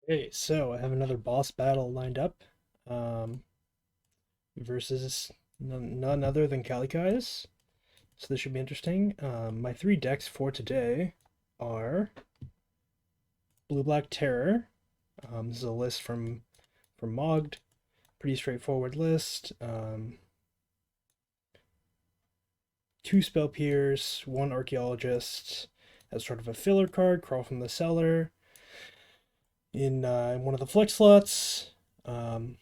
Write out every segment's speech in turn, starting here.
Okay, so I have another boss battle lined up um, versus none other than Kalikaiz. So this should be interesting. My three decks for today are Blue Black Terror. This is a list from Mogged. Pretty straightforward list. Two Spell Peers, one Archaeologist as sort of a filler card, Crawl from the Cellar. In one of the flex slots. Um,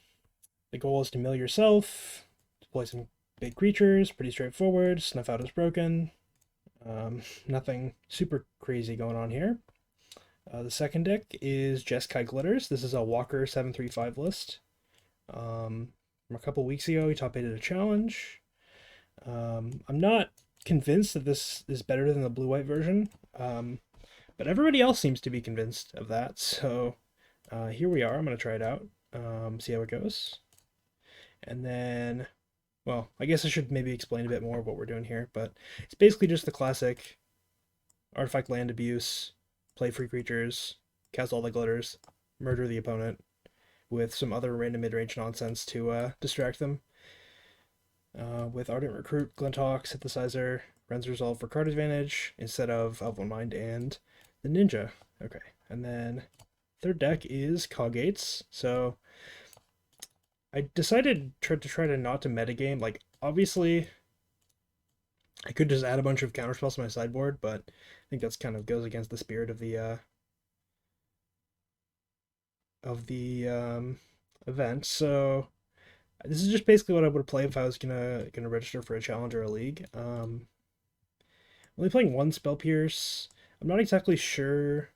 The goal is to mill yourself, deploy some big creatures, pretty straightforward. Snuff out is broken. Nothing super crazy going on here. The second deck is Jeskai Glitters. This is a Walker 735 list. From a couple weeks ago, he top 8 a challenge. I'm not convinced that this is better than the blue-white version, but everybody else seems to be convinced of that. So here we are. I'm going to try it out, see how it goes. And then, well, I guess I should maybe explain a bit more of what we're doing here, but it's basically just the classic artifact land abuse, play free creatures, cast all the glitters, murder the opponent with some other random mid-range nonsense to distract them. With Ardent Recruit, Glinthawk, Synthesizer, Ren's Resolve for card advantage instead of Elven Mind and the Ninja. Okay, and then third deck is Coggates. So I decided to try to not to metagame. Like, obviously, I could just add a bunch of counterspells to my sideboard, but I think that's kind of goes against the spirit of the event. So this is just basically what I would play if I was gonna register for a challenge or a league. I'm only playing one Spell Pierce. I'm not exactly sure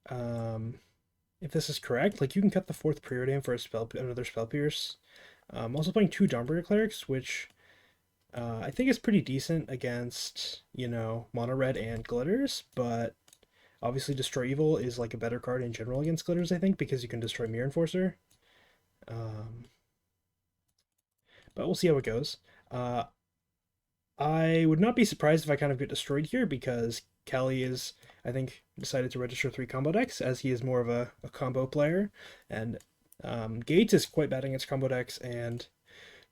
um, if this is correct. Like, you can cut the fourth Preordain for another Spell Pierce. I'm also playing two Dawnbreaker Clerics, which I think is pretty decent against, mono red and glitters, but obviously Destroy Evil is like a better card in general against glitters, I think, because you can destroy Mirror Enforcer. Um, but we'll see how it goes. Uh, I would not be surprised if I kind of get destroyed here because Kelly is, I think, decided to register three combo decks as he is more of a combo player, and Gates is quite bad against combo decks, and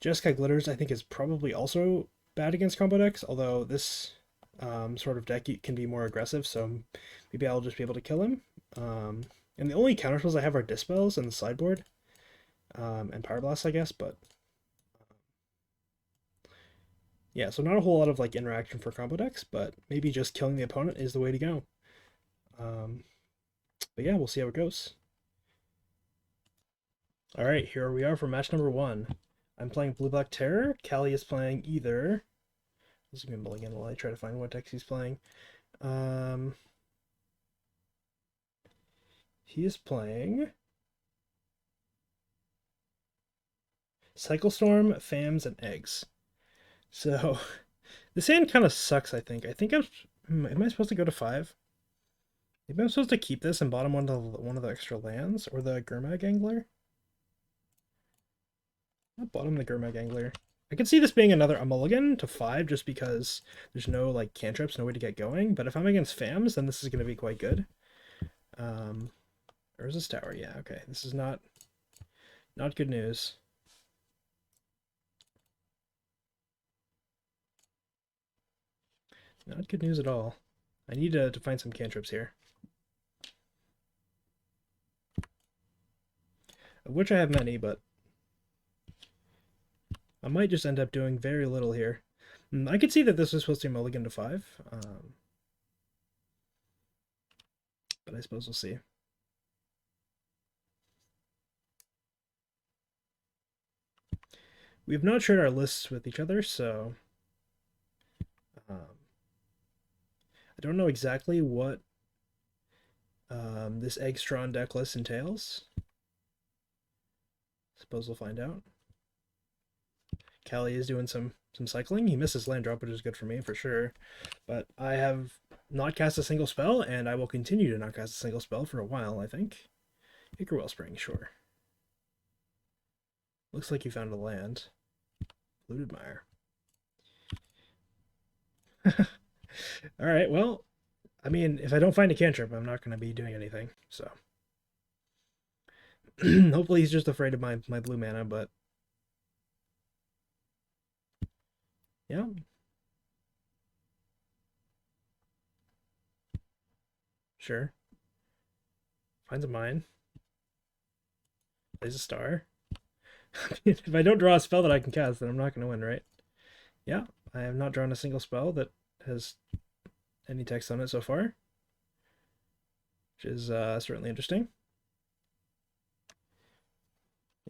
Jeskai Glitters, I think, is probably also bad against combo decks, although this sort of deck can be more aggressive, so maybe I'll just be able to kill him. And the only counterspells I have are Dispels and the sideboard, and Power Blast, I guess, but yeah, so not a whole lot of like interaction for combo decks, but maybe just killing the opponent is the way to go. Um, but yeah, we'll see how it goes. All right, here we are for match number one. I'm playing Blue Black Terror. Callie is playing either. This is gonna be mulligan while I try to find what decks he's playing. Um, he is playing Cycle Storm, Fams, and Eggs. So this hand kind of sucks. I think am I supposed to go to five? Maybe I'm supposed to keep this and bottom one of the extra lands or the Gurmag Angler. I'll bottom the Gurmag Angler. I could see this being a mulligan to five just because there's no like cantrips, no way to get going. But if I'm against Fams, then this is gonna be quite good. Um, Where's this tower? Yeah, okay. This is not good news. Not good news at all. I need to find some cantrips here. Of which I have many, but I might just end up doing very little here. I could see that this was supposed to be mulligan to five, but I suppose we'll see. We have not shared our lists with each other, so I don't know exactly what this Eggstron deck list entails. Suppose we'll find out. Callie is doing some cycling. He misses land drop, which is good for me for sure. But I have not cast a single spell, and I will continue to not cast a single spell for a while, I think. Ichor Wellspring, sure. Looks like you found a land. Looted Mire. Alright, well, I mean, if I don't find a cantrip, I'm not going to be doing anything. So hopefully he's just afraid of my blue mana. But yeah, sure. Finds a mine. Plays a star. If I don't draw a spell that I can cast, then I'm not going to win, right? Yeah, I have not drawn a single spell that has any text on it so far, which is certainly interesting.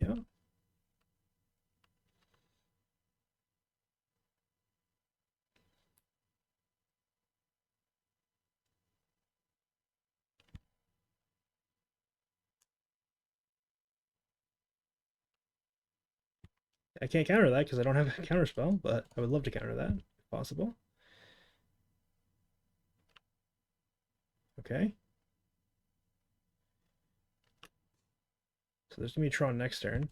Yeah. I can't counter that because I don't have a counter spell, but I would love to counter that if possible. Okay. So there's going to be Tron next turn.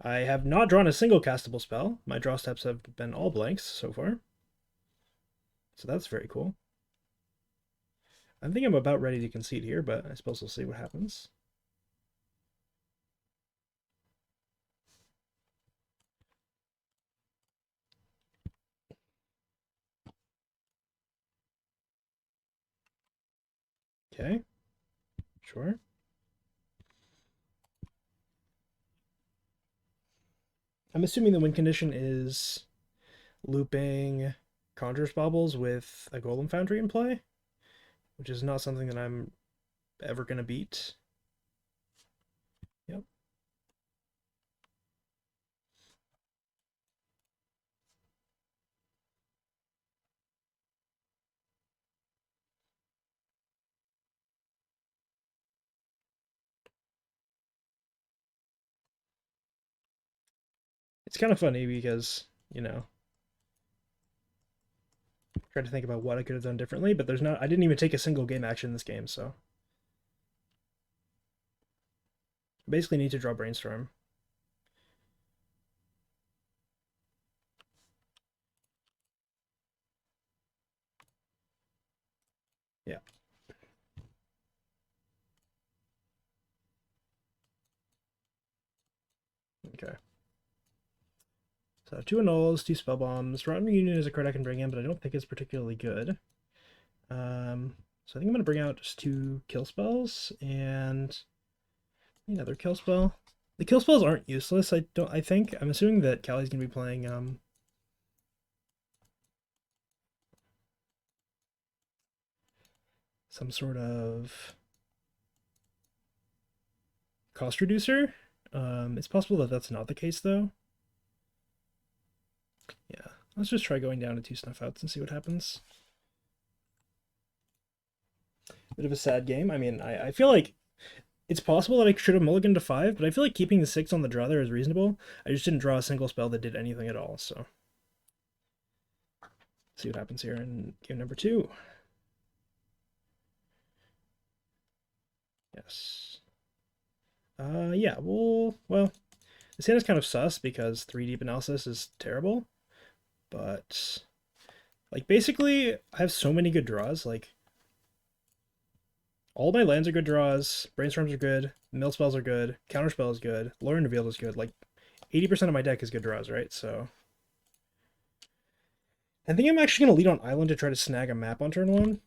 I have not drawn a single castable spell. My draw steps have been all blanks so far. So that's very cool. I think I'm about ready to concede here, but I suppose we'll see what happens. Okay. Sure. I'm assuming the win condition is looping Conjurer's Baubles with a Golem Foundry in play, which is not something that I'm ever going to beat. Yep. It's kind of funny because, trying to think about what I could have done differently, but I didn't even take a single game action in this game, so. I basically need to draw Brainstorm. Yeah. Okay. So 2 annuls, 2 spell bombs. Rotten Reunion is a card I can bring in, but I don't think it's particularly good. So I think I'm gonna bring out just 2 kill spells and another kill spell. The kill spells aren't useless. I think. I'm assuming that Callie's gonna be playing some sort of cost reducer. It's possible that that's not the case though. Yeah, let's just try going down to 2 snuff outs and see what happens. Bit of a sad game. I mean, I feel like it's possible that I should have mulliganed to 5, but I feel like keeping the 6 on the draw there is reasonable. I just didn't draw a single spell that did anything at all, so. Let's see what happens here in game number 2. Yes. Yeah, well, this hand is kind of sus because 3 deep analysis is terrible, but, like, basically, I have so many good draws, like, all my lands are good draws, brainstorms are good, mill spells are good, counterspell is good, lore and revealed is good, like, 80% of my deck is good draws, right? So, I think I'm actually going to lead on Island to try to snag a map on turn 1.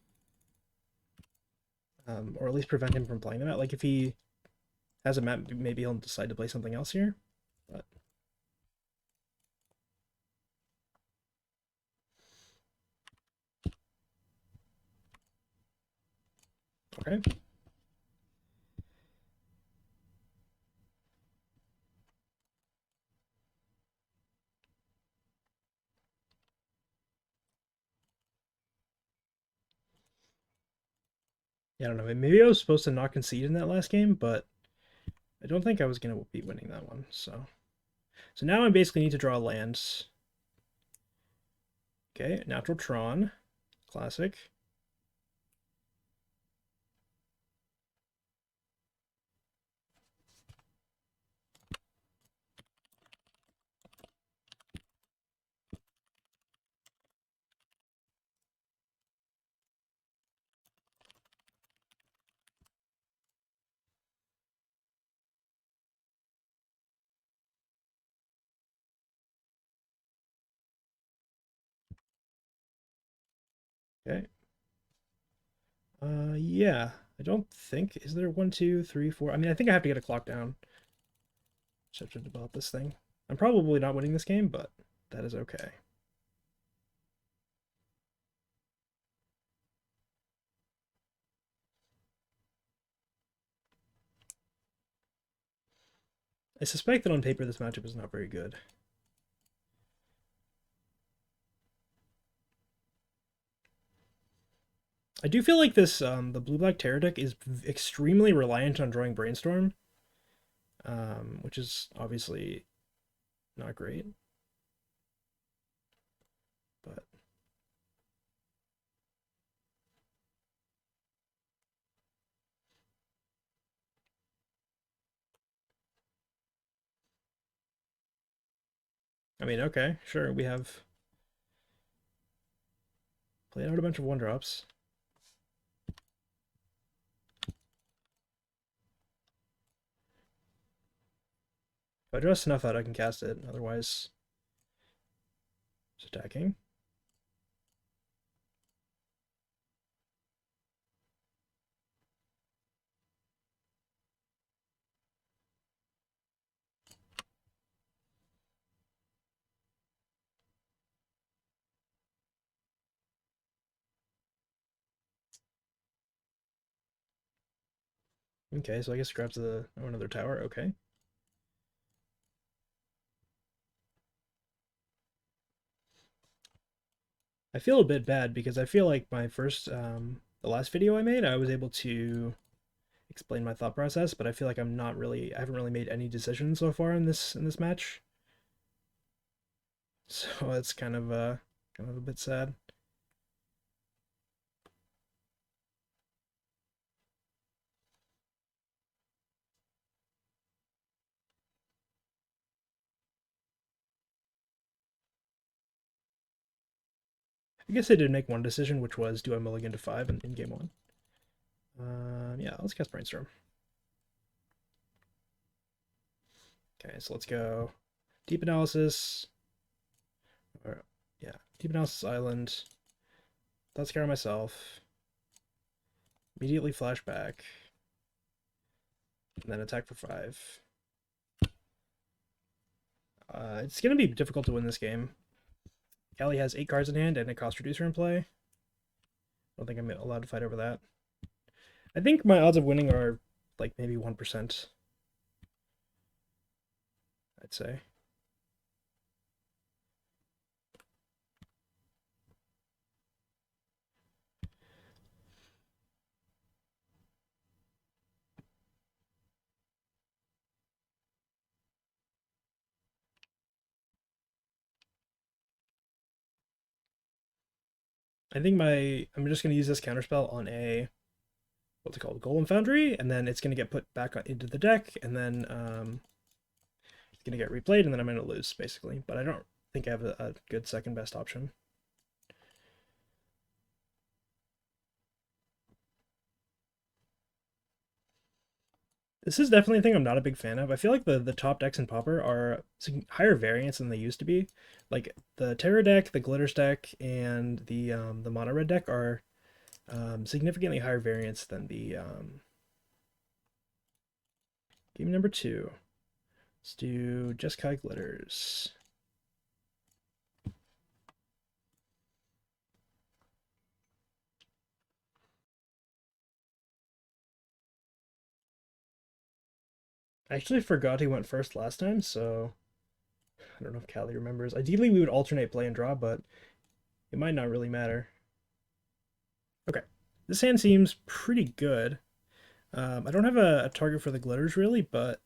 Or at least prevent him from playing them out. Like, if he has a map, maybe he'll decide to play something else here. But okay. Yeah, I don't know. Maybe I was supposed to not concede in that last game, but I don't think I was going to be winning that one. So now I basically need to draw lands. Okay, Natural Tron. Classic. Okay. Yeah. I don't think... Is there 1, 2, 3, 4? I mean, I think I have to get a clock down. Just have to develop this thing. I'm probably not winning this game, but that is okay. I suspect that on paper this matchup is not very good. I do feel like this, the blue-black Terror deck is extremely reliant on drawing Brainstorm, which is obviously not great. But I mean, okay, sure, we have played out a bunch of 1-drops. If I draw Snuff Out, I can cast it, otherwise it's attacking. Okay, so I guess it grabs the another tower, okay. I feel a bit bad because I feel like my first, the last video I made, I was able to explain my thought process, but I feel like I haven't really made any decisions so far in this match. So it's kind of a bit sad. I guess I did make one decision, which was do I mulligan to 5 in game 1. Yeah, let's cast Brainstorm. Okay, so let's go Deep Analysis. Or, yeah, Deep Analysis Island. Thought Scour myself. Immediately flashback. And then attack for 5. It's going to be difficult to win this game. Kali has 8 cards in hand and a cost reducer in play. I don't think I'm allowed to fight over that. I think my odds of winning are like maybe 1%. I'd say. I think I'm just going to use this counterspell on a, what's it called, Golem Foundry, and then it's going to get put back into the deck, and then it's going to get replayed, and then I'm going to lose, basically. But I don't think I have a good second best option. This is definitely a thing I'm not a big fan of. I feel like the top decks in Pauper are higher variance than they used to be. Like the Terror deck, the Glitters deck, and the Mono Red deck are significantly higher variance than the game number 2. Let's do Jeskai Glitters. I actually forgot he went first last time, so I don't know if Callie remembers. Ideally, we would alternate play and draw, but it might not really matter. Okay, this hand seems pretty good. I don't have a target for the glitters really, but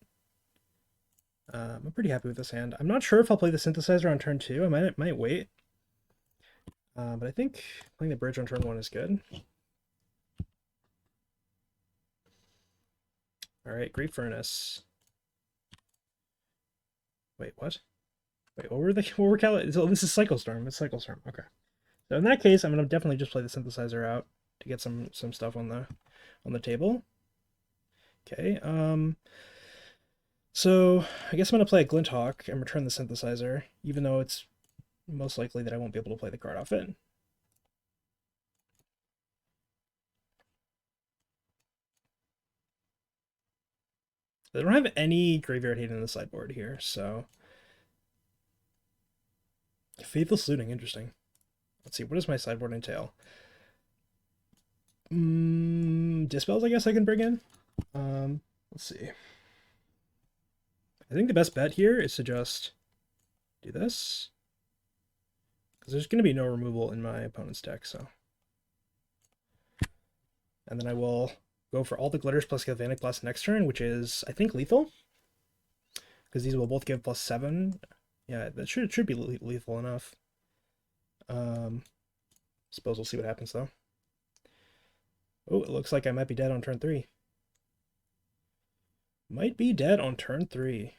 I'm pretty happy with this hand. I'm not sure if I'll play the synthesizer on turn 2. I might wait. But I think playing the bridge on turn 1 is good. Alright, Great Furnace. Wait, what? Wait, what were Cali? So this is Cycle Storm. It's Cycle Storm. Okay. So in that case, I'm gonna definitely just play the synthesizer out to get some stuff on the table. Okay. So I guess I'm gonna play a Glint Hawk and return the synthesizer, even though it's most likely that I won't be able to play the card off it. They don't have any graveyard hate in the sideboard here, so... Faithless Looting, interesting. Let's see, what does my sideboard entail? Dispels, I guess I can bring in. Let's see. I think the best bet here is to just do this. Because there's going to be no removal in my opponent's deck, so... And then I will go for all the glitters plus Galvanic Blast next turn, which is, I think, lethal. Because these will both give +7. Yeah, that should be lethal enough. Suppose we'll see what happens, though. Oh, it looks like I might be dead on turn 3. Might be dead on turn 3.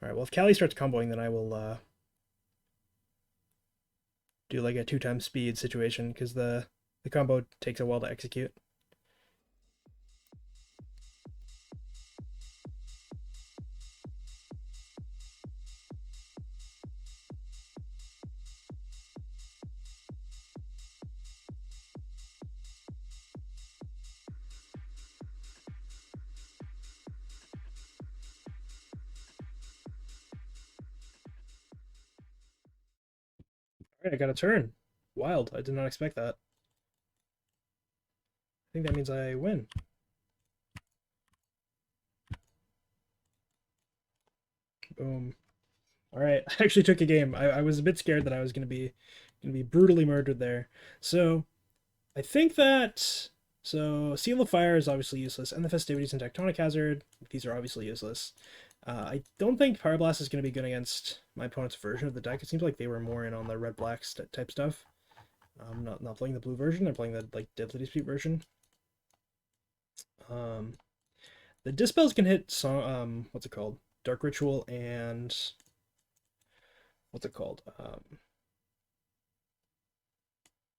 Alright, well, if Kali starts comboing, then I will do like a 2x speed situation, because the combo takes a while to execute. Alright, I got a turn. Wild. I did not expect that. I think that means I win. Boom. Alright, I actually took a game. I was a bit scared that I was gonna be brutally murdered there. So I think that Seal of Fire is obviously useless, and the Festivities and Tectonic Hazard, these are obviously useless. I don't think Power Blast is going to be good against my opponent's version of the deck. It seems like they were more in on the red-black type stuff. Not playing the blue version, they're playing the like Deadly Dispute version. The Dispels can hit what's it called? Dark Ritual and what's it called?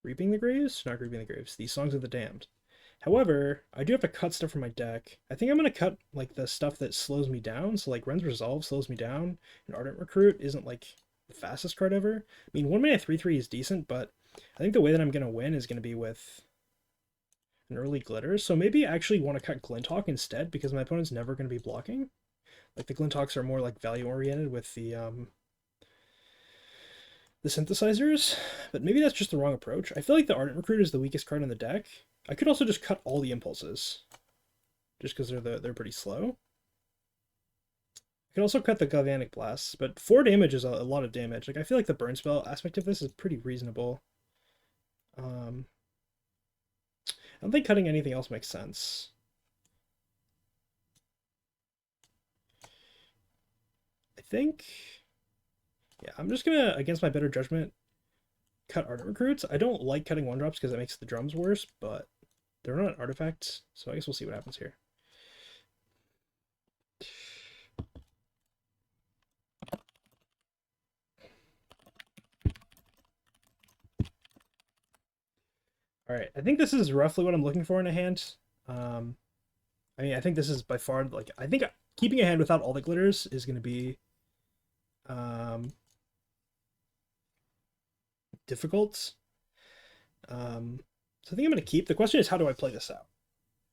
Reaping the Graves? Not Reaping the Graves. The Songs of the Damned. However, I do have to cut stuff from my deck. I think I'm going to cut like the stuff that slows me down. So like Ren's Resolve slows me down, and Ardent Recruit isn't like the fastest card ever. I mean, 1-mana 3/3 is decent, but I think the way that I'm going to win is going to be with an early Glitter. So maybe I actually want to cut Glinthawk instead, because my opponent's never going to be blocking. Like the Glinthawks are more like value oriented with the synthesizers, but maybe that's just the wrong approach. I feel like the Ardent Recruit is the weakest card in the deck. I could also just cut all the impulses, just because they're pretty slow. I can also cut the Galvanic Blasts, but 4 damage is a lot of damage. Like I feel like the burn spell aspect of this is pretty reasonable. I don't think cutting anything else makes sense. I think, yeah, I'm just gonna, against my better judgment, cut Ardent Recruits. I don't like cutting 1-drops because it makes the drums worse, but they're not artifacts, so I guess we'll see what happens here. Alright, I think this is roughly what I'm looking for in a hand. I mean, I think this is by far, like, I think keeping a hand without all the glitters is going to be difficult. So I think I'm going to keep. The question is, how do I play this out?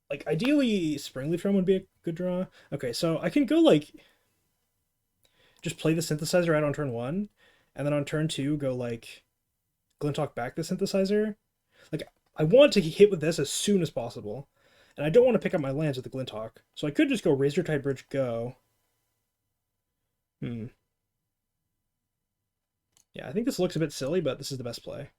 Like, ideally, Springleaf Drum would be a good draw. Okay, so I can go, like, just play the Synthesizer out on turn 1, and then on turn 2, go, like, Glinthawk back the Synthesizer. Like, I want to hit with this as soon as possible, and I don't want to pick up my lands with the Glinthawk. So I could just go Razortide Bridge, go. Yeah, I think this looks a bit silly, but this is the best play.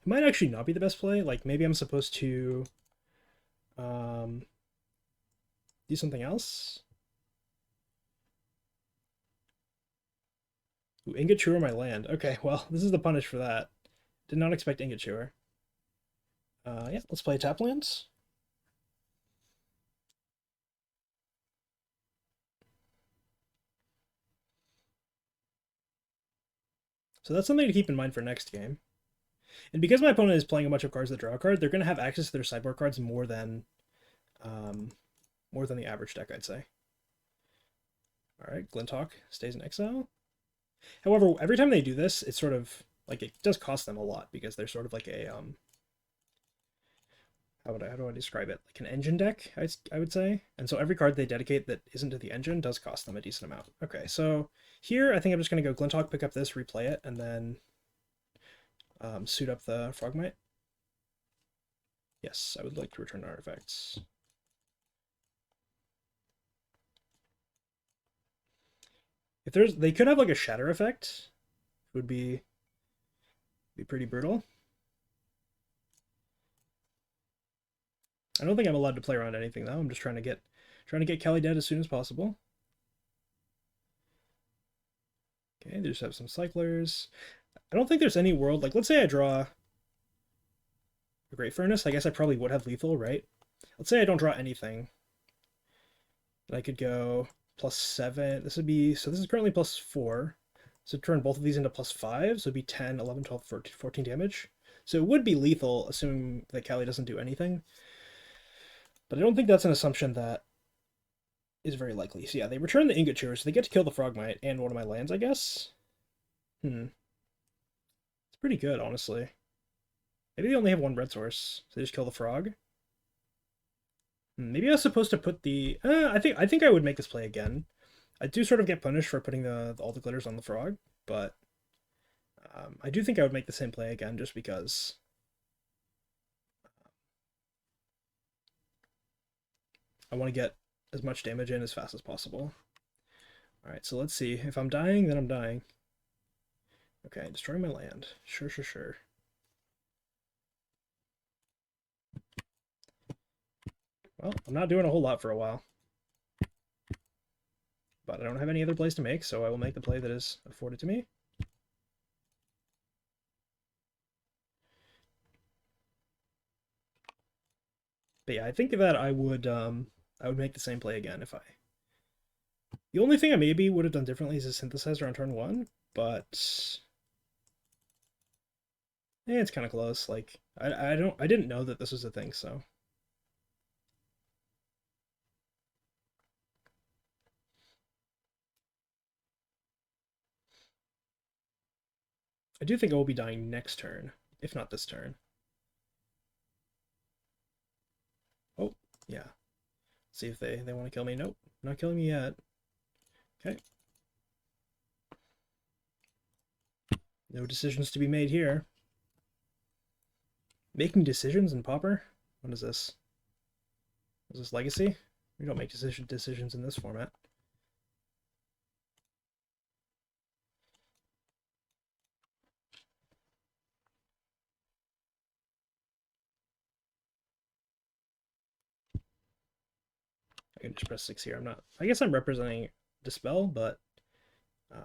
It might actually not be the best play. Like, maybe I'm supposed to do something else. Ooh, Ingot Chewer my land. Okay, well, this is the punish for that. Did not expect Ingot Chewer. Yeah, let's play tap lands. So that's something to keep in mind for next game. And because my opponent is playing a bunch of cards that draw a card, they're going to have access to their sideboard cards more than more than the average deck, I'd say. All right, Glinthawk stays in exile. However, every time they do this, it's sort of like it does cost them a lot because they're sort of like a how do I describe it? Like an engine deck, I would say. And so every card they dedicate that isn't to the engine does cost them a decent amount. Okay, so here I think I'm just gonna go Glinthawk, pick up this, replay it, and then suit up the Frogmite. Yes, I would like to return artifacts. If they could have like a shatter effect, it would be pretty brutal. I don't think I'm allowed to play around anything though. I'm just trying to get Kali dead as soon as possible. Okay, they just have some cyclers. I don't think there's any world, like let's say I draw a Great Furnace, I guess I probably would have lethal, right? Let's say I don't draw anything. And I could go +7. This would be, so this is currently +4. So turn both of these into +5, so it'd be 10, 11, 12, 14 damage. So it would be lethal, assuming that Kali doesn't do anything. But I don't think that's an assumption that is very likely. So yeah, they return the Ingot Chewer, so they get to kill the Frogmite and one of my lands, I guess. It's pretty good, honestly. Maybe they only have one red source, so they just kill the frog. Maybe I was supposed to put the... I think I would make this play again. I do sort of get punished for putting all the glitters on the frog, but I do think I would make the same play again just because I want to get as much damage in as fast as possible. Alright, so let's see. If I'm dying, then I'm dying. Okay, destroy my land. Sure. Well, I'm not doing a whole lot for a while. But I don't have any other plays to make, so I will make the play that is afforded to me. But yeah, I think that I would make the same play again if I... The only thing I maybe would have done differently is a synthesizer on turn 1, but it's kind of close. Like I didn't know that this was a thing, so I do think I will be dying next turn, if not this turn. Oh, yeah. See if they want to kill me. Nope, not killing me yet. Okay. No decisions to be made here. Making decisions in Pauper? What is this? Is this Legacy? We don't make decisions in this format. I can just press 6 here. I'm not... I guess I'm representing Dispel, but I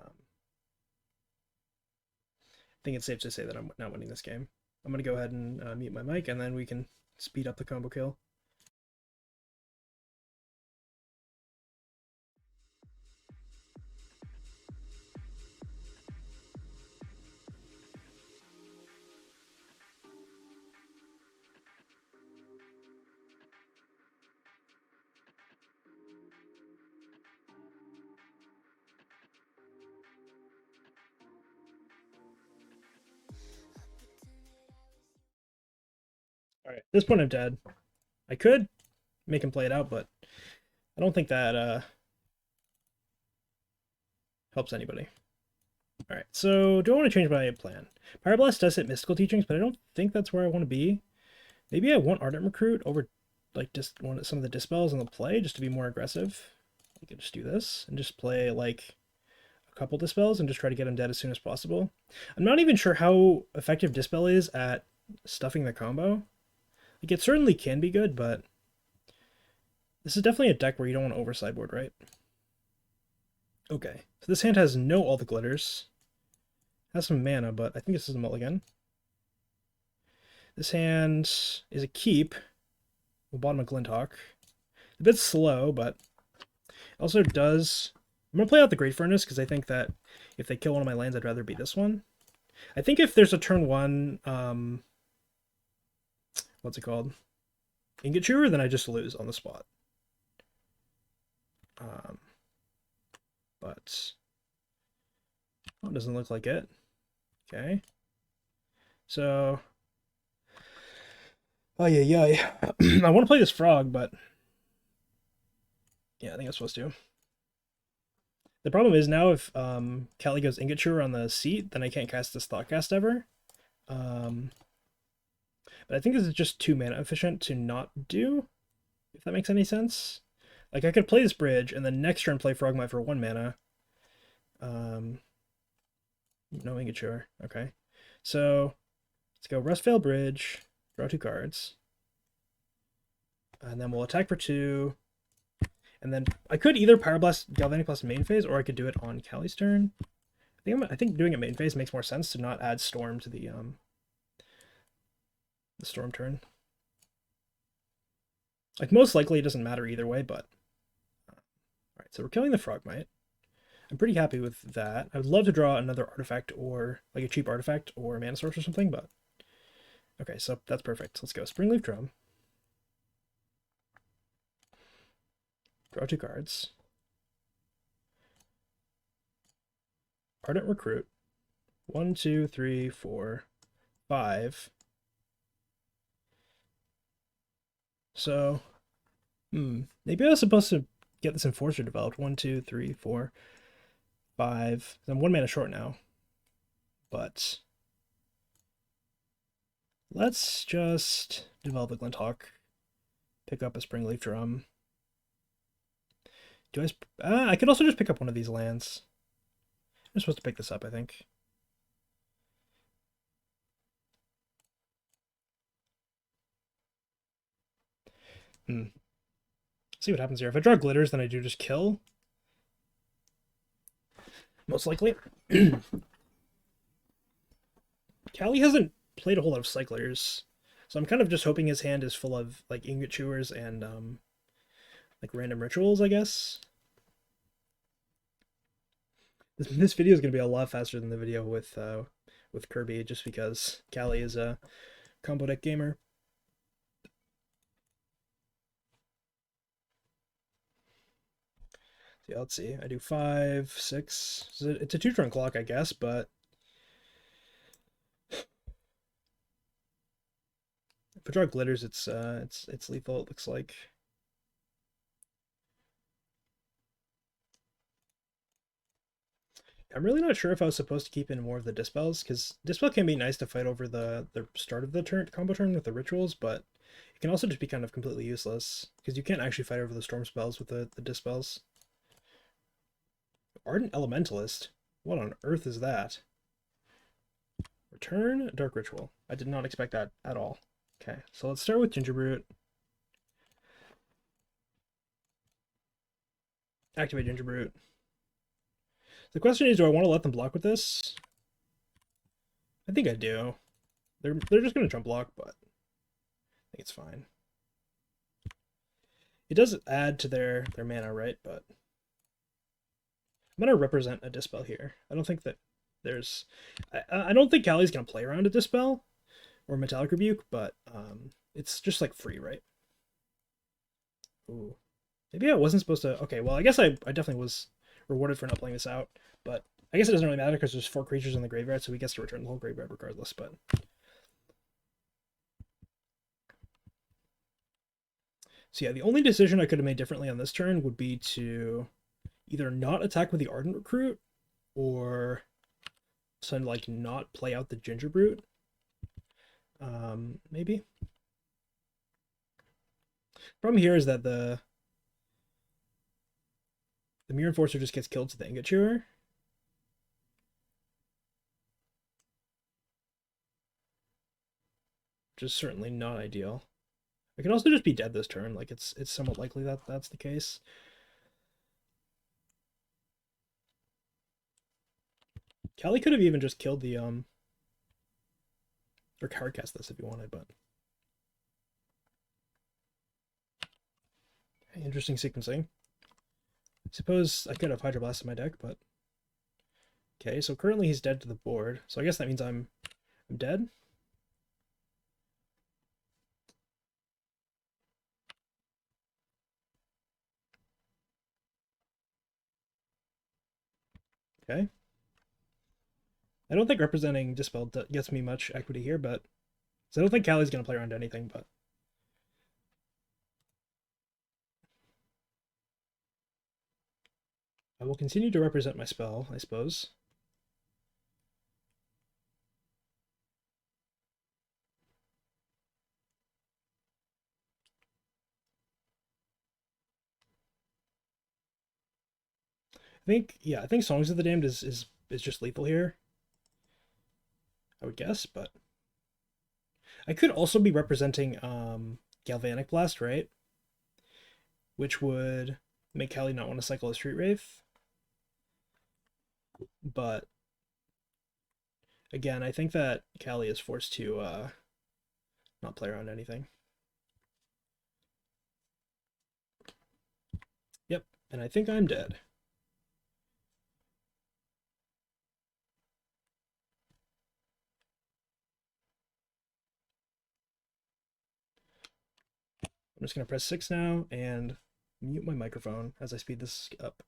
think it's safe to say that I'm not winning this game. I'm going to go ahead and mute my mic, and then we can speed up the combo kill. Alright, at this point I'm dead. I could make him play it out, but I don't think that helps anybody. Alright, so do I want to change my plan? Pyroblast does hit Mystical Teachings, but I don't think that's where I want to be. Maybe I want Ardent Recruit over like just some of the Dispels in the play just to be more aggressive. I could just do this and just play like a couple Dispels and just try to get him dead as soon as possible. I'm not even sure how effective Dispel is at stuffing the combo. Like, it certainly can be good, but this is definitely a deck where you don't want to over sideboard, right? Okay, so this hand has no all the glitters. Has some mana, but I think this is a mulligan. This hand is a keep. We'll bottom a Glinthawk. A bit slow, but also does... I'm going to play out the Great Furnace because I think that if they kill one of my lands, I'd rather beat this one. I think if there's a turn 1... what's it called? Ingot Chewer, then I just lose on the spot. Um, but oh, it doesn't look like it. Okay. So, oh yeah. I want to play this frog, but yeah, I think I'm supposed to. The problem is now if Kalikaiz Ingature on the seat, then I can't cast this Thoughtcast ever. But I think this is just too mana efficient to not do, if that makes any sense. Like I could play this bridge and then next turn play Frogmite for 1 mana. No Ingature. Okay. So let's go Rustveil Bridge, draw 2 cards. And then we'll attack for 2. And then I could either Power Blast Galvanic Blast main phase, or I could do it on Kali's turn. I think doing it main phase makes more sense to not add Storm to the Storm turn. Like most likely it doesn't matter either way, but alright, so we're killing the Frogmite. I'm pretty happy with that. I would love to draw another artifact or like a cheap artifact or mana source or something, but okay, so that's perfect. Let's go Springleaf Drum. Draw 2 cards. Ardent Recruit. 1, 2, 3, 4, 5. So, maybe I was supposed to get this Enforcer developed. 1, 2, 3, 4, 5. I'm 1 mana short now. But let's just develop a Glinthawk. Pick up a Springleaf Drum. I could also just pick up one of these lands. I'm supposed to pick this up, I think. See what happens here. If I draw Glitters, then I do just kill. Most likely. Kali hasn't played a whole lot of Cyclers, so I'm kind of just hoping his hand is full of like Ingot Chewers and like random rituals, I guess. This video is going to be a lot faster than the video with Kirby, just because Kali is a combo deck gamer. Yeah, let's see. I do 5, 6. It's a 2-turn clock, I guess, but if I draw Glitters, it's lethal. It looks like. I'm really not sure if I was supposed to keep in more of the Dispels, because Dispel can be nice to fight over the start of the combo turn with the rituals, but it can also just be kind of completely useless, because you can't actually fight over the Storm spells with the Dispels. Ardent Elementalist? What on earth is that? Return Dark Ritual. I did not expect that at all. Okay, so let's start with Gingerbrute. Activate Gingerbrute. The question is, do I want to let them block with this? I think I do. They're just going to jump block, but I think it's fine. It does add to their mana, right? But I'm going to represent a Dispel here. I don't think that there's... I don't think Kali's going to play around a Dispel or Metallic Rebuke, but it's just like free, right? Ooh. Maybe I wasn't supposed to... Okay, well, I guess I definitely was rewarded for not playing this out, but I guess it doesn't really matter because there's 4 creatures in the graveyard, so he gets to return the whole graveyard regardless, but... So yeah, the only decision I could have made differently on this turn would be to either not attack with the Ardent Recruit, or to like not play out the Gingerbrute. Maybe. Problem here is that the Mirror Enforcer just gets killed to the Ingot Chewer. Which is certainly not ideal. I could also just be dead this turn. Like it's somewhat likely that that's the case. Kali could have even just killed the or card cast this if you wanted, but interesting sequencing. I suppose I could have Hydro Blast in my deck, but okay. So currently he's dead to the board. So I guess that means I'm dead. Okay. I don't think representing Dispel gets me much equity here, but so I don't think Callie's gonna play around anything, but I will continue to represent my spell, I suppose. I think Songs of the Damned is just lethal here. I would guess, but I could also be representing Galvanic Blast, right? Which would make Callie not want to cycle a Street Wraith. But again, I think that Callie is forced to not play around anything. Yep, and I think I'm dead. I'm just going to press 6 now and mute my microphone as I speed this up.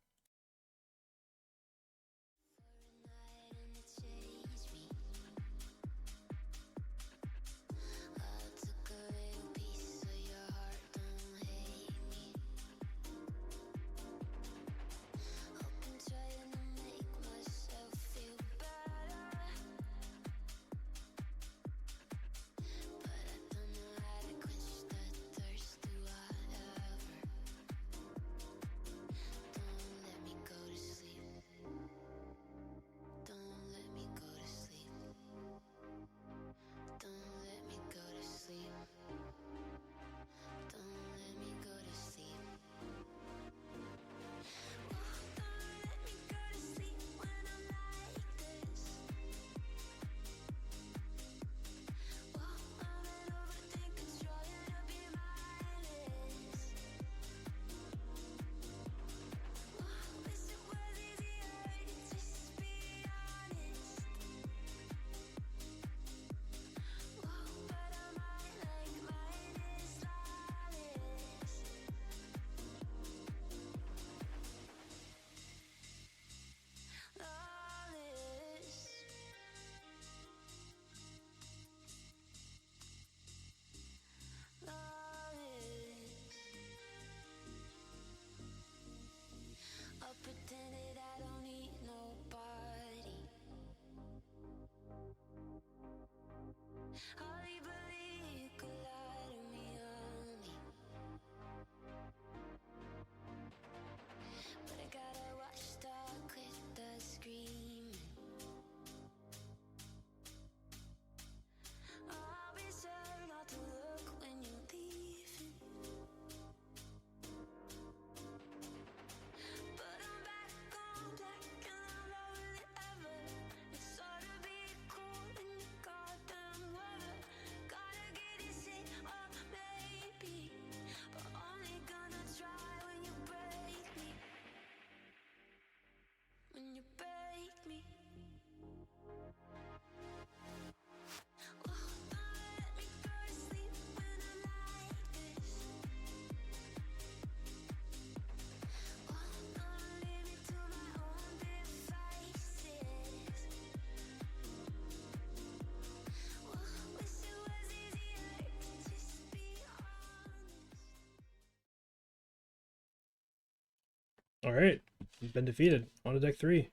All right, you've been defeated. On to deck 3.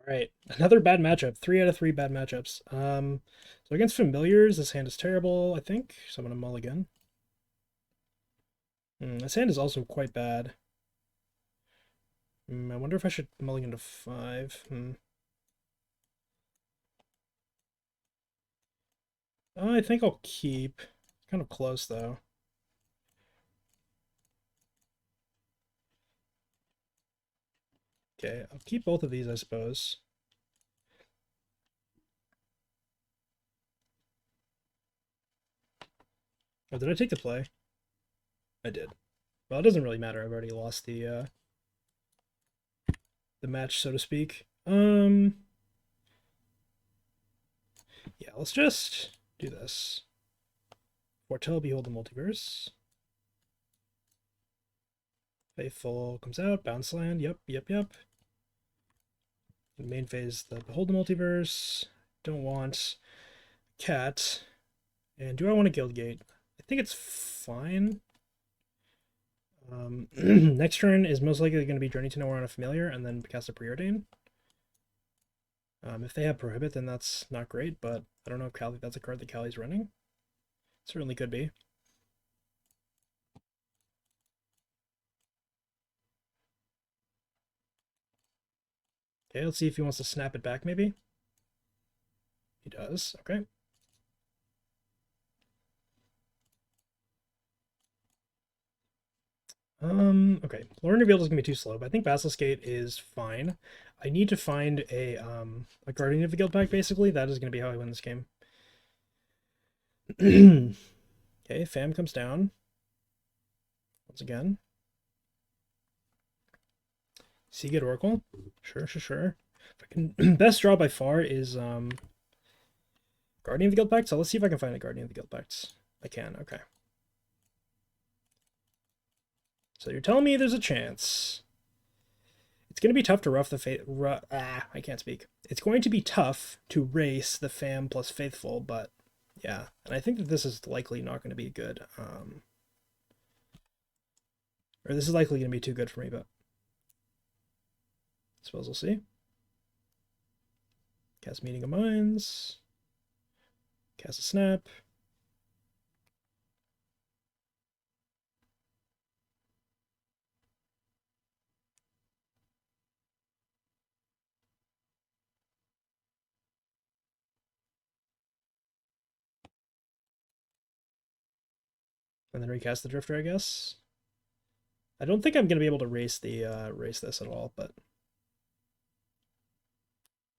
All right, another bad matchup. 3 out of 3 bad matchups. So against familiars, this hand is terrible, I think. So I'm gonna mulligan. This hand is also quite bad. I wonder if I should mulligan to 5. I think I'll keep. Kind of close though. Okay, I'll keep both of these, I suppose. Oh, did I take the play? I did. Well, it doesn't really matter. I've already lost the match, so to speak. Yeah, let's just do this. Foretell, Behold the Multiverse. Faithful comes out. Bounce land. Yep. Main phase, the Behold the Multiverse. Don't want Cat. And do I want a Guildgate? I think it's fine. Next turn is most likely going to be Journey to Nowhere on a Familiar, and then cast a Preordain. If they have Prohibit, then that's not great, but I don't know if that's a card that Kali's running. Certainly could be. Okay, let's see if he wants to snap it back, maybe. He does, okay. Okay. Lorien Revealed is gonna be too slow, but I think Basilisk Gate is fine. I need to find a Guardian of the Guild pack, basically. That is gonna be how I win this game. Okay, Fam comes down. Once again. Seagate Oracle. Sure. If I can best draw by far is Guardian of the Guild pack. So let's see if I can find a Guardian of the Guild packs. I can, okay. So you're telling me there's a chance. It's going to be tough to rough the faith. I can't speak. It's going to be tough to race the Fam plus Faithful, but yeah. And I think that this is likely not going to be good. Or this is likely going to be too good for me, but I suppose we'll see. Cast Meeting of Minds. Cast a Snap. And then recast the Drifter, I guess. I don't think I'm going to be able to race this at all, but I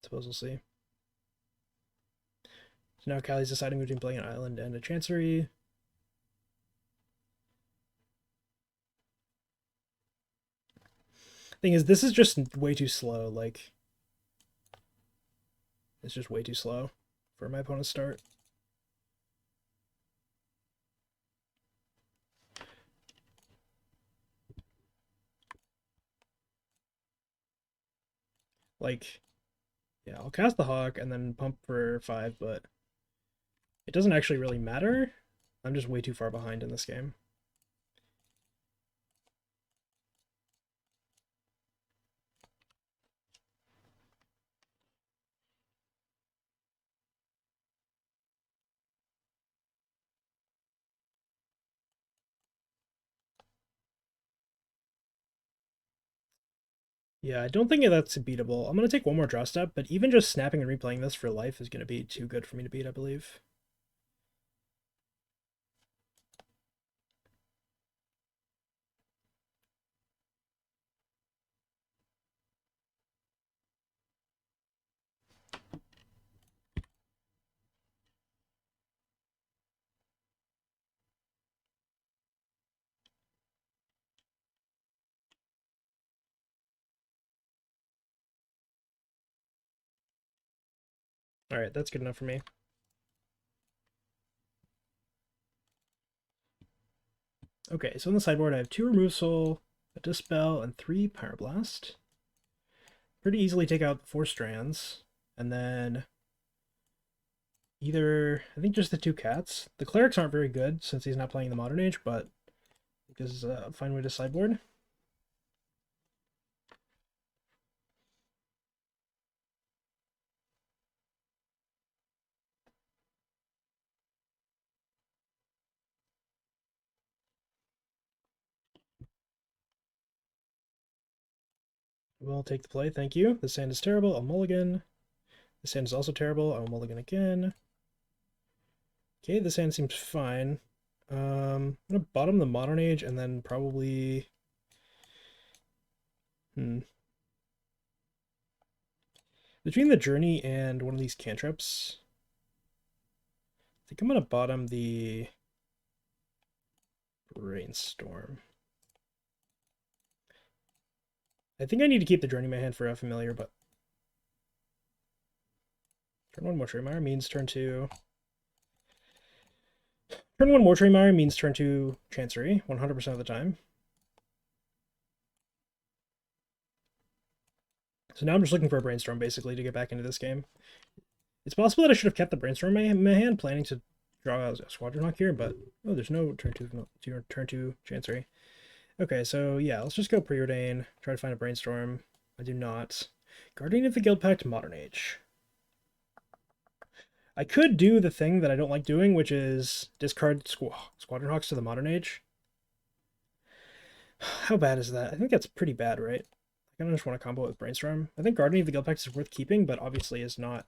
suppose we'll see. So now Kali's deciding between playing an island and a Chancery. Thing is, this is just way too slow. Like, it's just way too slow for my opponent's start. Like, yeah, I'll cast the Hawk and then pump for 5, but it doesn't actually really matter. I'm just way too far behind in this game. Yeah, I don't think that's beatable. I'm going to take one more draw step, but even just snapping and replaying this for life is going to be too good for me to beat, I believe. All right, that's good enough for me. Okay, so on the sideboard I have 2 Remove Soul, a Dispel, and 3 Pyroblast. Pretty easily take out 4 Strands, and then either, I think just the 2 Cats. The Clerics aren't very good since he's not playing the Modern Age, but this is a fine way to sideboard. We'll take the play, thank you. This hand is terrible, I'll mulligan. This hand is also terrible, I'll mulligan again. Okay, this hand seems fine. I'm gonna bottom the Modern Age and then probably... Between the Journey and one of these cantrips, I think I'm gonna bottom the Brainstorm. I think I need to keep the Journey in my hand for a Familiar, but turn 1 Mortuary Mire means turn 2. Turn 1 Mortuary Mire means turn 2 Chancery, 100% of the time. So now I'm just looking for a brainstorm, basically, to get back into this game. It's possible that I should have kept the brainstorm in my hand, planning to draw out a Squadron Hawk here, but oh, there's no turn two Chancery. Okay, so yeah, let's just go Preordain, try to find a brainstorm. I do not. Guardian of the Guild Pact, Modern Age. I could do the thing that I don't like doing, which is discard Squadron Hawks to the Modern Age. How bad is that? I think that's pretty bad, right? I kind of just want to combo it with Brainstorm. I think Guardian of the Guild Pact is worth keeping, but obviously is not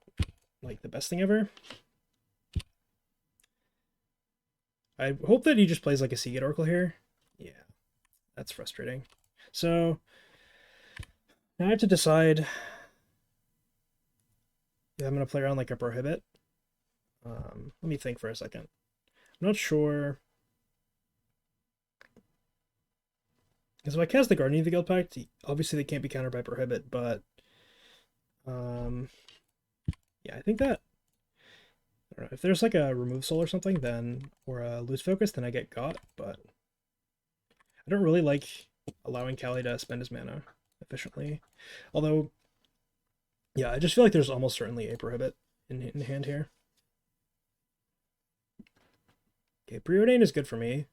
like the best thing ever. I hope that he just plays like a Seagate Oracle here. Yeah, that's frustrating. So now I have to decide if I'm going to play around like a Prohibit. Let me think for a second. I'm not sure. Because if I cast the Guardian of the Guild Pact, obviously they can't be countered by Prohibit, but yeah, I think that I don't know, if there's like a remove soul or something, then or a lose focus, then I get got, but I don't really like allowing Kali to spend his mana efficiently. Although, yeah, I just feel like there's almost certainly a Prohibit in hand here. Okay, Preordain is good for me.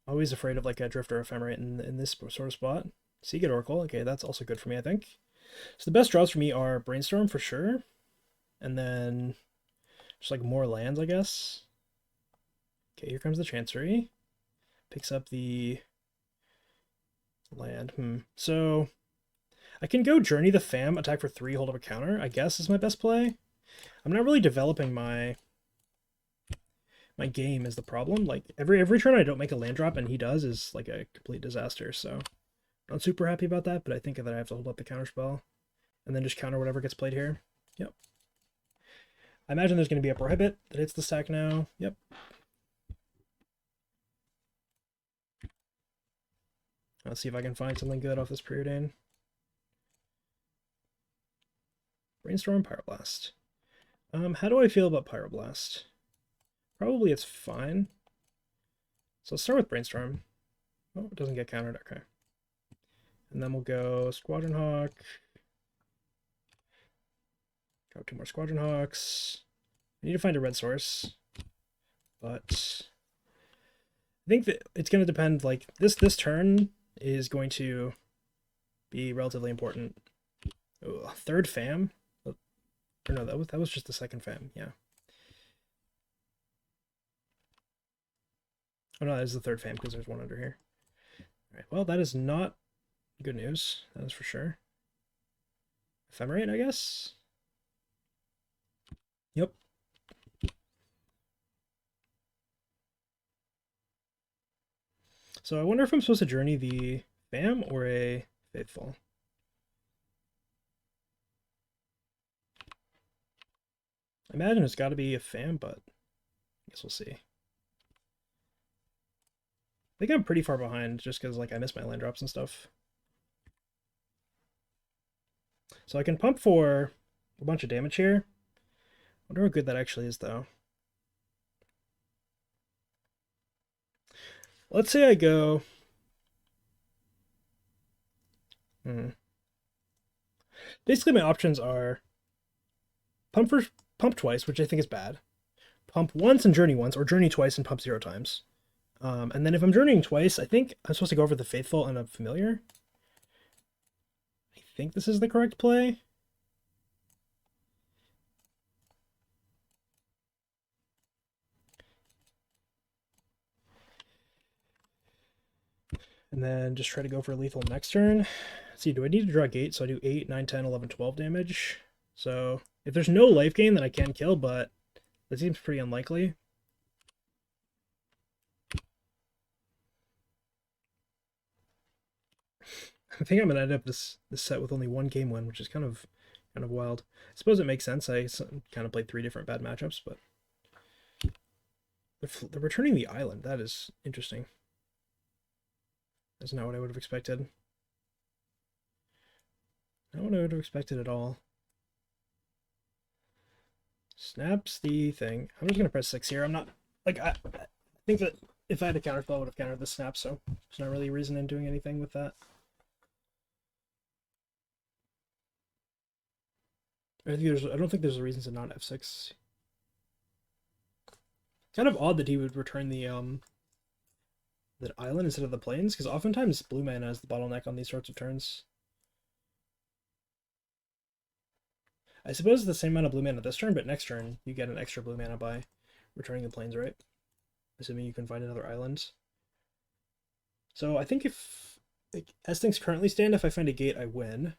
Always afraid of like a Drift or Ephemerate in this sort of spot. Seagate Oracle, okay, that's also good for me, I think. So the best draws for me are Brainstorm for sure. And then just like more lands, I guess. Okay, here comes the Chancery. Picks up the land. So I can go Journey the Fam, attack for 3, hold up a counter, I guess is my best play. I'm not really developing my game is the problem. Like every turn I don't make a land drop and he does is like a complete disaster. So I'm not super happy about that, but I think that I have to hold up the counter spell and then just counter whatever gets played here. Yep. I imagine there's going to be a Prohibit that hits the stack now. Yep. Let's see if I can find something good off this Preordain. Brainstorm, Pyroblast. How do I feel about Pyroblast? Probably it's fine. So let's start with Brainstorm. Oh, it doesn't get countered. Okay. And then we'll go Squadron Hawk. Drop 2 more Squadron Hawks. I need to find a red source. But I think that it's going to depend, like, this turn is going to be relatively important. Ooh, 3rd Fam? Or no, that was just the 2nd Fam, yeah. Oh no, that is the 3rd Fam because there's one under here. Alright, well, that is not good news. That is for sure. Ephemerate, I guess? Yep. So I wonder if I'm supposed to journey the Fam or a Faithful. I imagine it's got to be a Fam, but I guess we'll see. I think I'm pretty far behind just because like I missed my land drops and stuff. So I can pump for a bunch of damage here. I wonder how good that actually is though. Let's say I go... Basically my options are pump twice, which I think is bad. Pump once and journey once, or journey twice and pump 0 times. And then if I'm journeying twice, I think I'm supposed to go over the Faithful and a Familiar. I think this is the correct play. And then just try to go for lethal next turn. Let's see, do I need to draw a gate? So I do 8, 9, 10, 11, 12 damage. So if there's no life gain, then I can kill, but that seems pretty unlikely. I think I'm gonna end up this set with only 1 game win, which is kind of wild. I suppose it makes sense. I kind of played 3 different bad matchups, but they're returning the island. That is interesting. That's not what I would have expected. Not what I would have expected at all. Snaps the thing. I'm just gonna press 6 here. I'm not like I think that if I had a counterspell, I would have countered the snap. So there's not really a reason in doing anything with that. I don't think there's a reason to not f6. Kind of odd that he would return the that island instead of the plains, because oftentimes blue mana is the bottleneck on these sorts of turns. I suppose it's the same amount of blue mana this turn, but next turn you get an extra blue mana by returning the plains, right? Assuming you can find another island. So I think if, like, as things currently stand, if I find a gate, I win.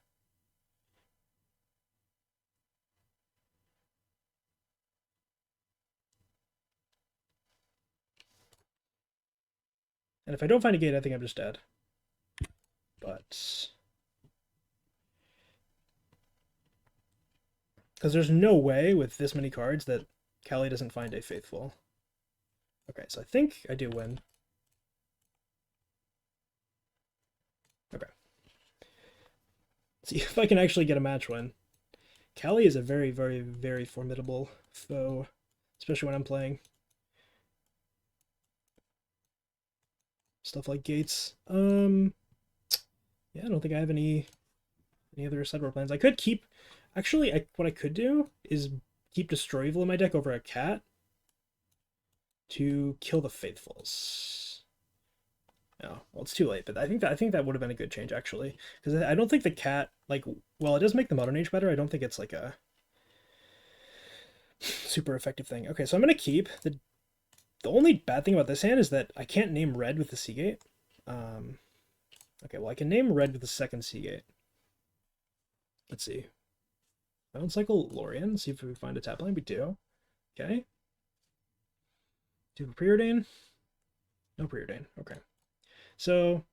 And if I don't find a gate, I think I'm just dead. But because there's no way with this many cards that Kali doesn't find a faithful. Okay, so I think I do win. Okay. See if I can actually get a match win. Kali is a very, very, very formidable foe, especially when I'm playing stuff like gates. Yeah, I don't think I have any other sideboard plans. I could keep, actually, what I could do is keep Destroy Evil in my deck over a cat to kill the Faithfuls. No, well, it's too late, but I think that would have been a good change, actually, because I don't think the cat, like, well, it does make the Modern Age better. I don't think it's like a super effective thing. Okay, so I'm gonna keep the only bad thing about this hand is that I can't name red with the Seagate. Okay, well, I can name red with the second Seagate. Let's see. Bound Cycle Lorien, see if we find a tap line. We do. Okay. Do a Preordain? No Preordain. Okay. So,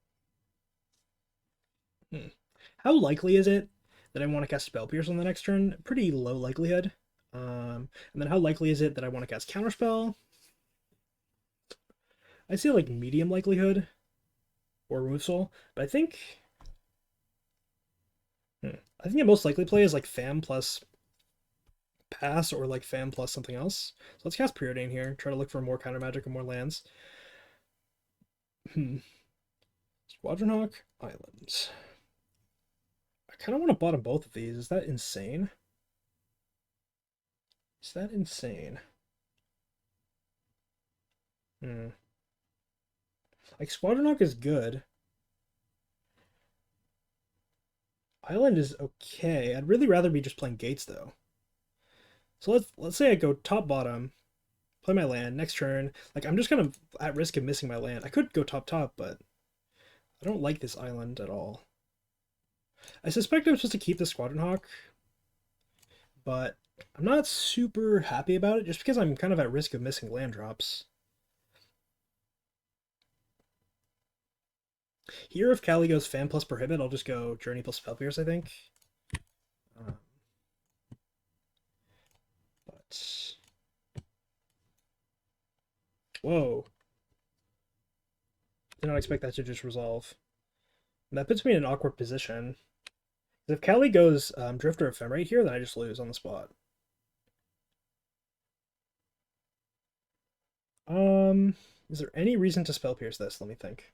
how likely is it that I want to cast Spell Pierce on the next turn? Pretty low likelihood. And then how likely is it that I want to cast Counterspell? I say like medium likelihood or Remove Soul, but I think the most likely play is like Fam plus Pass or like Fam plus something else. So let's cast Preordain here, try to look for more counter magic and more lands. Squadron Hawk Islands. I kind of want to bottom both of these. Is that insane? Is that insane? Like, Squadron Hawk is good. Island is okay. I'd really rather be just playing Gates, though. So let's say I go top bottom, play my land, next turn. Like, I'm just kind of at risk of missing my land. I could go top, but I don't like this island at all. I suspect I'm supposed to keep the Squadron Hawk, but I'm not super happy about it just because I'm kind of at risk of missing land drops. Here, if Kali goes Fan plus Prohibit, I'll just go Journey plus Spell Pierce, I think. But... Whoa. Did not expect that to just resolve. And that puts me in an awkward position. If Kali goes Drifter Ephemerate here, then I just lose on the spot. Is there any reason to Spell Pierce this? Let me think.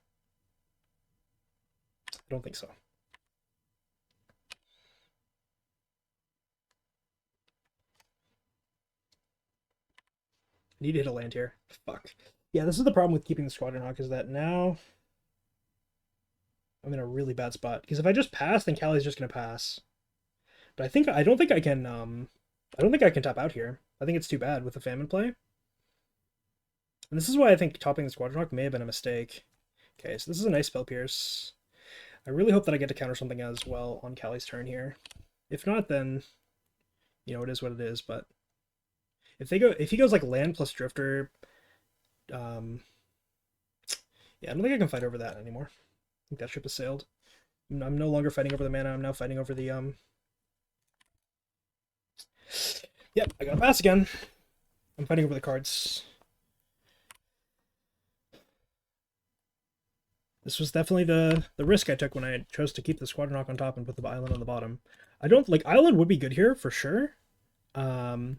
I don't think so. I need to hit a land here. Fuck. Yeah, this is the problem with keeping the Squadron Hawk, is that now I'm in a really bad spot. Because if I just pass, then Kali's just gonna pass. But I don't think I can tap out here. I think it's too bad with the Famine play. And this is why I think topping the Squadron Hawk may have been a mistake. Okay, so this is a nice Spell Pierce. I really hope that I get to counter something as well on Kali's turn here. If not, then, you know, it is what it is. But if he goes like land plus Drifter, yeah, I don't think I can fight over that anymore. I think that ship has sailed. I'm no longer fighting over the mana. I'm now fighting over the Yep, I gotta pass again. I'm fighting over the cards. This was definitely the risk I took when I chose to keep the Squadron Hawk on top and put the island on the bottom. I don't like island would be good here for sure, but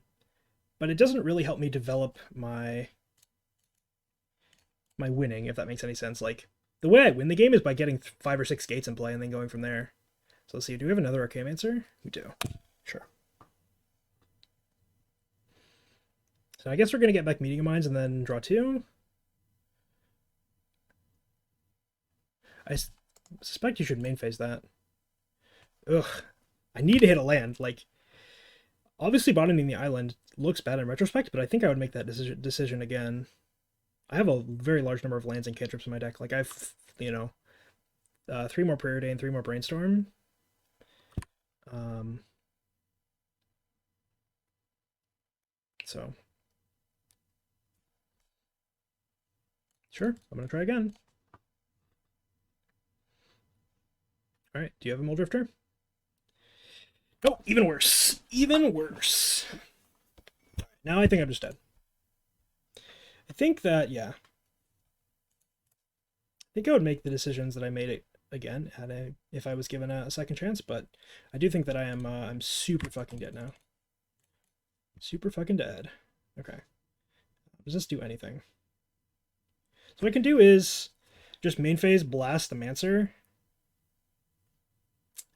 it doesn't really help me develop my winning, if that makes any sense. Like, the way I win the game is by getting 5 or 6 gates in play and then going from there. So let's see, do we have another Archaeomancer? We do. Sure. So I guess we're going to get back Meeting of Minds and then draw 2. I suspect you should main phase that. Ugh. I need to hit a land. Like, obviously bottoming the island looks bad in retrospect, but I think I would make that decision again. I have a very large number of lands and cantrips in my deck. Like, I've, 3 more Preordain and 3 more Brainstorm. So, sure, I'm going to try again. All right, do you have a Muldrifter? Oh, even worse. Even worse. Now I think I'm just dead. I think that, yeah. I think I would make the decisions that I made it again if I was given a second chance, but I do think that I'm super fucking dead now. Super fucking dead. Okay. Does this do anything? So what I can do is just main phase blast the Mancer,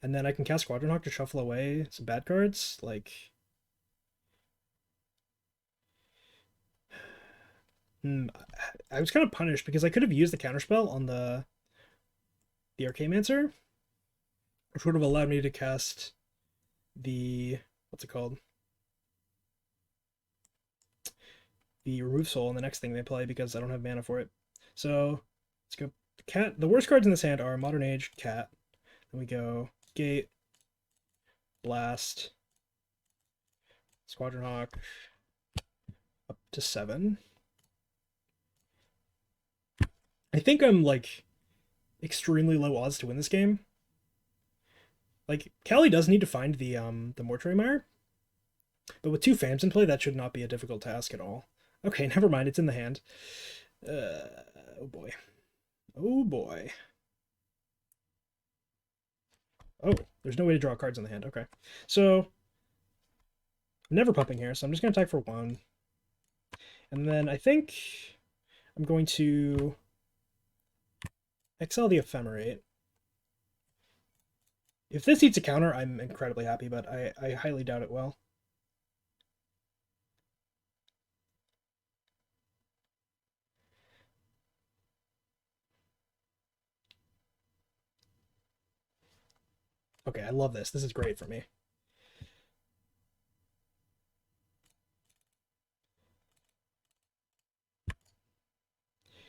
and then I can cast Squadron Hawk to shuffle away some bad cards, like... I was kind of punished because I could have used the counterspell on the Archaeomancer, which would have allowed me to cast the... what's it called? The Remove Soul on the next thing they play because I don't have mana for it. So let's go. Cat. The worst cards in this hand are Modern Age, Cat. Then we go Gate, Blast, Squadron Hawk, up to 7. I think I'm like extremely low odds to win this game. Like, Kali does need to find the Mortuary Mire, but with 2 Fams in play, that should not be a difficult task at all. Okay, never mind. It's in the hand. Oh boy. Oh boy. Oh, there's no way to draw cards in the hand. Okay. So, I'm never pumping here, so I'm just going to attack for 1. And then I think I'm going to exile the Ephemerate. If this eats a counter, I'm incredibly happy, but I highly doubt it will. Okay, I love this. This is great for me.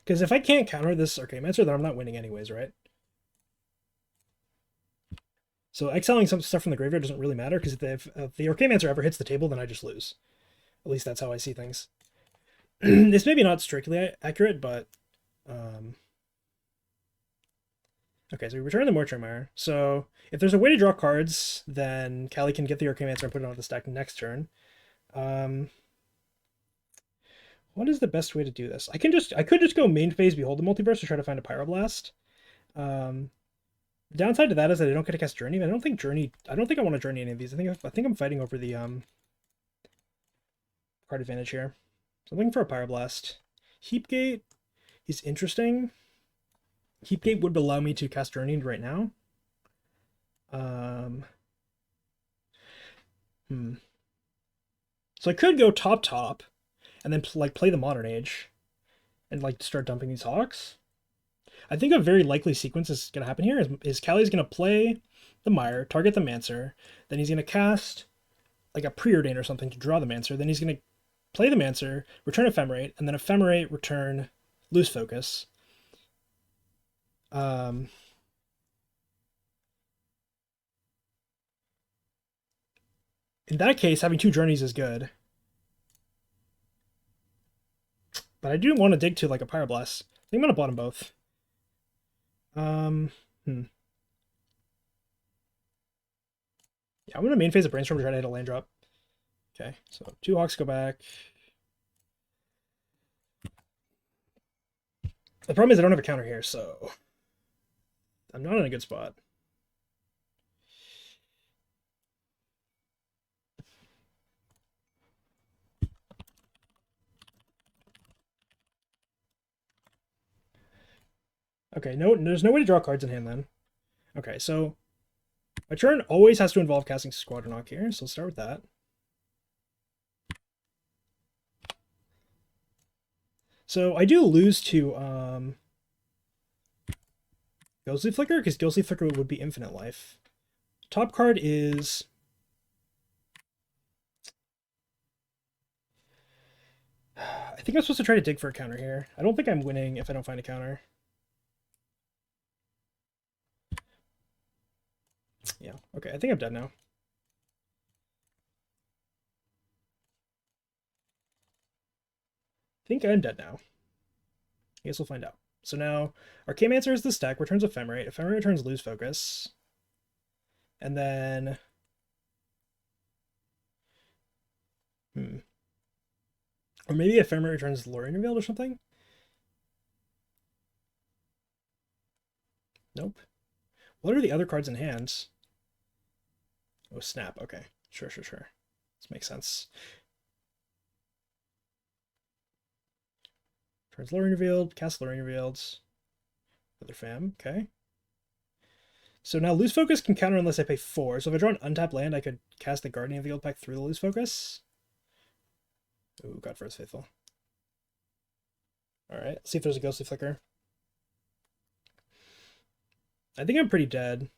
Because if I can't counter this Archaeomancer, then I'm not winning anyways, right? So exiling some stuff from the graveyard doesn't really matter, because if the Archaeomancer ever hits the table, then I just lose. At least that's how I see things. This may be not strictly accurate, but... Okay, so we return the Mortuary Mire. So if there's a way to draw cards, then Kali can get the Archaeomancer and put it on the stack next turn. What is the best way to do this? I could just go main phase Behold the Multiverse to try to find a Pyroblast. Downside to that is that I don't get to cast Journey. I don't think I want to Journey any of these. I think I'm fighting over the card advantage here. So I'm looking for a Pyroblast. Heapgate is interesting. Heapgate would allow me to cast Journey right now. So I could go top, and then play the Modern Age, and start dumping these Hawks. I think a very likely sequence is going to happen here is Kali's going to play the Mire, target the Mancer, then he's going to cast like a Preordain or something to draw the Mancer, then he's going to play the Mancer, return Ephemerate, and then Ephemerate, return Loose Focus. In that case, having 2 Journeys is good. But I do want to dig to like a Pyroblast. I think I'm going to bottom both. Yeah, I'm going to main phase a Brainstorm to try to hit a land drop. Okay, so 2 Hawks go back. The problem is I don't have a counter here, so I'm not in a good spot. Okay, there's no way to draw cards in hand then. Okay, so my turn always has to involve casting Squadron Hawk here, so let's start with that. So I do lose to Ghostly Flicker, because Ghostly Flicker would be infinite life. Top card is... I think I'm supposed to try to dig for a counter here. I don't think I'm winning if I don't find a counter. Yeah, okay, I think I'm dead now. I think I'm dead now. I guess we'll find out. So now, Archaeomancer is the stack, returns Ephemerate. Ephemerate returns Lose Focus. And then... Or maybe Ephemerate returns Lorien Revealed or something? Nope. What are the other cards in hand? Oh, Snap. Okay. Sure. This makes sense. Turns Lorien Revealed, cast Lorien Revealed. Other fam. Okay. So now Lose Focus can counter unless I pay 4. So if I draw an untapped land, I could cast the Guardian of the Guildpact through the Lose Focus. Ooh, God First Faithful. Alright, let's see if there's a Ghostly Flicker. I think I'm pretty dead.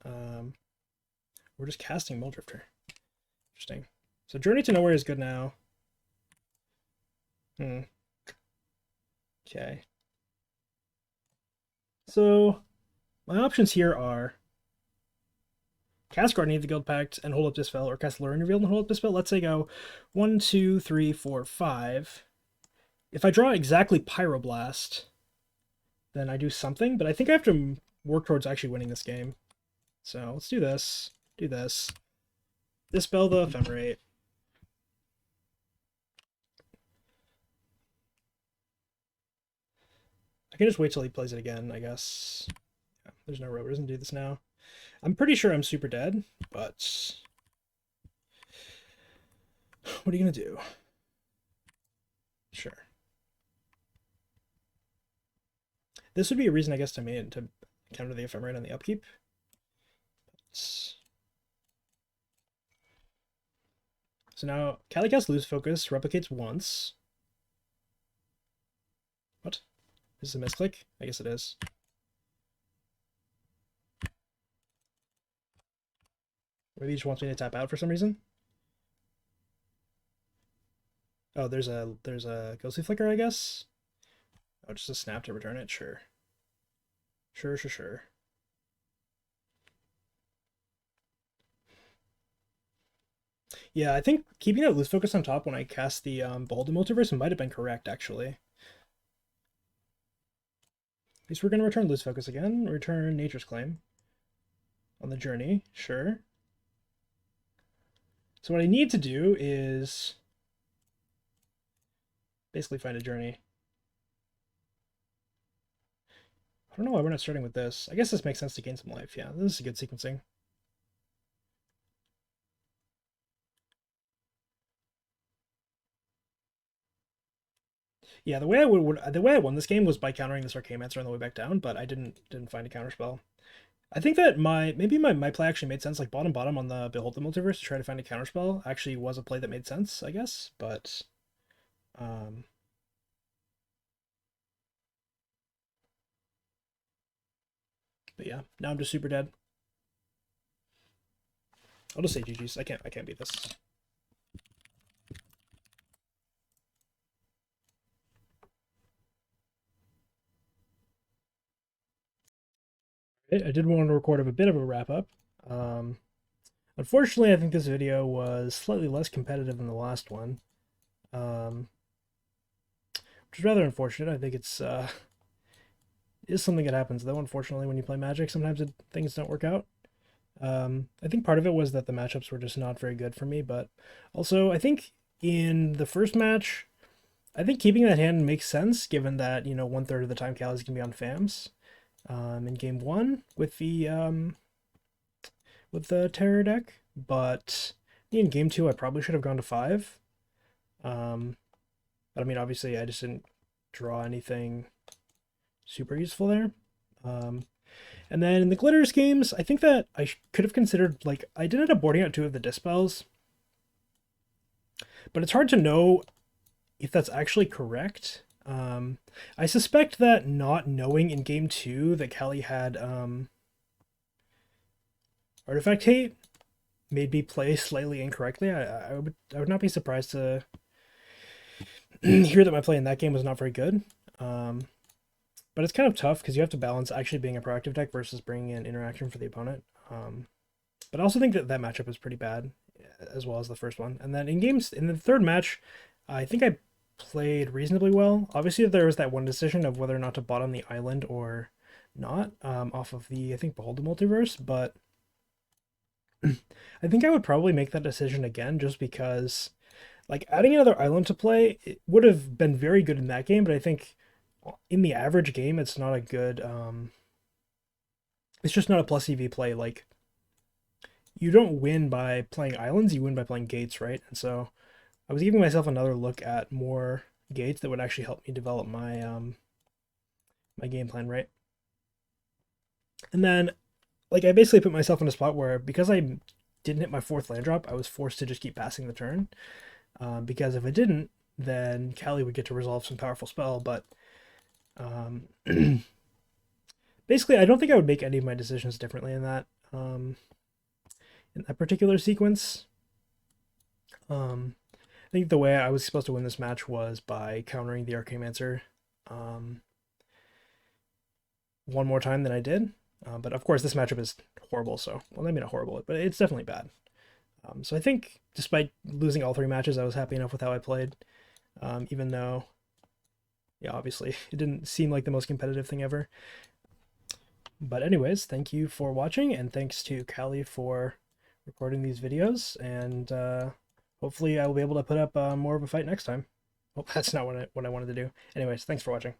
We're just casting Mulldrifter. Interesting. So Journey to Nowhere is good now. Okay. So my options here are cast Guardian of the Guildpact and hold up Dispel, or cast Lorien Revealed and hold up Dispel. Let's say go 1, 2, 3, 4, 5. If I draw exactly Pyroblast, then I do something, but I think I have to work towards actually winning this game. So let's do this. Do this. Dispel the Ephemerate. I can just wait till he plays it again, I guess. Yeah, there's no real reason to do this now. I'm pretty sure I'm super dead, but... What are you going to do? Sure. This would be a reason, I guess, to counter the Ephemerate on the upkeep. So now Kalikaiz Lose Focus replicates once. What? Is this a misclick? I guess it is. Maybe he just wants me to tap out for some reason. Oh, there's a Ghostly Flicker, I guess. Oh, just a snap to return it? Sure. Sure. Yeah, I think keeping that Lose Focus on top when I cast the Behold the Multiverse might have been correct, actually. At least we're going to return Lose Focus again. Return Nature's Claim on the journey. Sure. So what I need to do is basically find a journey. I don't know why we're not starting with this. I guess this makes sense to gain some life. Yeah, this is a good sequencing. Yeah, the way I won this game was by countering this Archaeomancer on the way back down, but I didn't find a counterspell. I think that maybe my play actually made sense. Like bottom on the Behold the Multiverse to try to find a counterspell actually was a play that made sense, I guess. But yeah, now I'm just super dead. I'll just say GG's. I can't beat this. I did want to record a bit of a wrap up. Unfortunately, I think this video was slightly less competitive than the last one, which is rather unfortunate. I think it's is something that happens though. Unfortunately, when you play Magic, sometimes things don't work out. I think part of it was that the matchups were just not very good for me, but also I think in the first match, I think keeping that hand makes sense given that 1/3 of the time Callies can be on FAMs. In game 1 with the Terror deck, but in game 2 I probably should have gone to 5. But I mean, obviously I just didn't draw anything super useful there. And then in the Glitters games, I think that I could have considered, like, I did end up boarding out 2 of the Dispels, but it's hard to know if that's actually correct. I suspect that not knowing in game 2 that Kali had artifact hate made me play slightly incorrectly. I would not be surprised to hear that my play in that game was not very good. But it's kind of tough because you have to balance actually being a proactive deck versus bringing in interaction for the opponent. But I also think that that matchup is pretty bad, as well as the first one. And then in the third match, I think I played reasonably well. Obviously, there was that one decision of whether or not to bottom the island or not, off of the, I think, Behold the Multiverse. But I think I would probably make that decision again just because, like, adding another island to play, it would have been very good in that game, but I think in the average game, it's not a good, it's just not a plus EV play. Like, you don't win by playing islands, you win by playing gates, right? And so I was giving myself another look at more gates that would actually help me develop my my game plan, right? And then, like, I basically put myself in a spot where, because I didn't hit my fourth land drop, I was forced to just keep passing the turn. Because if I didn't, then Kali would get to resolve some powerful spell. But basically, I don't think I would make any of my decisions differently in that particular sequence. I think the way I was supposed to win this match was by countering the Archaeomancer one more time than I did. But of course, this matchup is horrible. So, well, maybe not horrible, but it's definitely bad. So I think despite losing all 3 matches, I was happy enough with how I played, even though, yeah, obviously it didn't seem like the most competitive thing ever. But anyways, thank you for watching, and thanks to Kali for recording these videos, and hopefully I will be able to put up more of a fight next time. Well, that's not what I wanted to do. Anyways, thanks for watching.